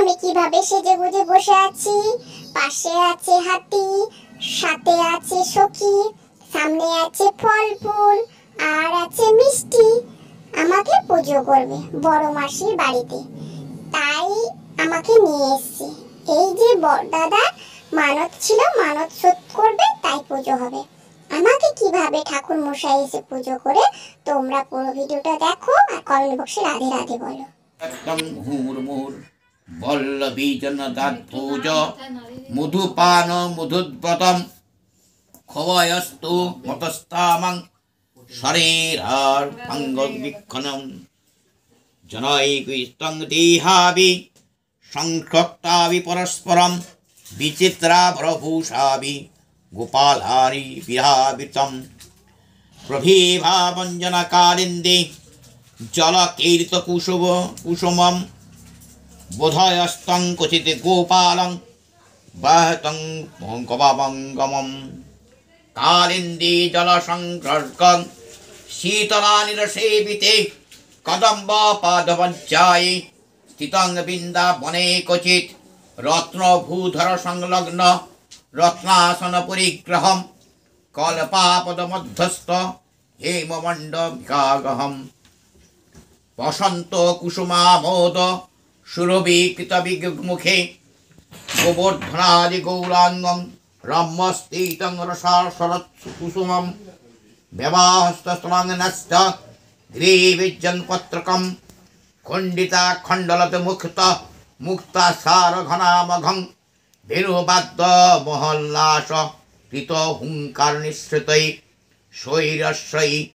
আমি কিভাবে সেজেগুজে বসে আছি। পাশে আছে হাতি, সাথে আছে সখী, সামনে আছে ফল ফুল, আর আছে মিষ্টি। আমাকে পুজো করবে বড় মাসির বাড়িতে, তাই আমাকে নিয়ে এসেছে। এই যে বড় দাদা মানত ছিল, মানত শোধ করবে, তাই পুজো হবে। আমাকে কিভাবে ঠাকুর মশাই এসে পুজো করে, তোমরা পুরো ভিডিওটা দেখো আর কমেন্ট বক্সে রাধে রাধে বলো। বল্লবীজনদাদ্ভুজ মধুপান মধুব্রতম ক্ষবয়স্তু মতস্তামং শরীরার অঙ্গবিক্ষণম জনৈকৈস্তং দেহাবি সংক্রক্তাবি পরস্পরম বিচিত্রাভরভূষাবি গোপালানি বিরাবৃতম প্রভীভাবঞ্জনকালিন্দে জলকীর্তকুসুমম বোধয়স্তং ক্বচিৎ গোপালং বাহতং গবাবঙ্গমম কালিন্দী জলসংসর্গং শীতলানিরসেবিতে কদম্ব পাদপঞ্চায়ে স্থিতং বৃন্দাবনে ক্বচিৎ রত্নভূধর সংলগ্ন রত্নাসন পরিগ্রহম কল্পাপদমধ্যস্থ হেমমণ্ডবিকাগহম বসন্ত কুসুমামোদ সুরভিকৃত বিগ্মুখে গোবর্ধনাদি গৌরাঙ্গং রম্যস্থিতং রসার শরৎ কুসুমম ব্যবাহস্তস্তমাং নস্ত গ্রীবিজ্জন পত্রকম খণ্ডিতা খণ্ডলত মুক্ত মুক্তা সার ঘনামঘং ভেনুবাদ্য মহল্লাস কৃত হুঙ্কার নিঃসৃতৈ শৈরস্যৈ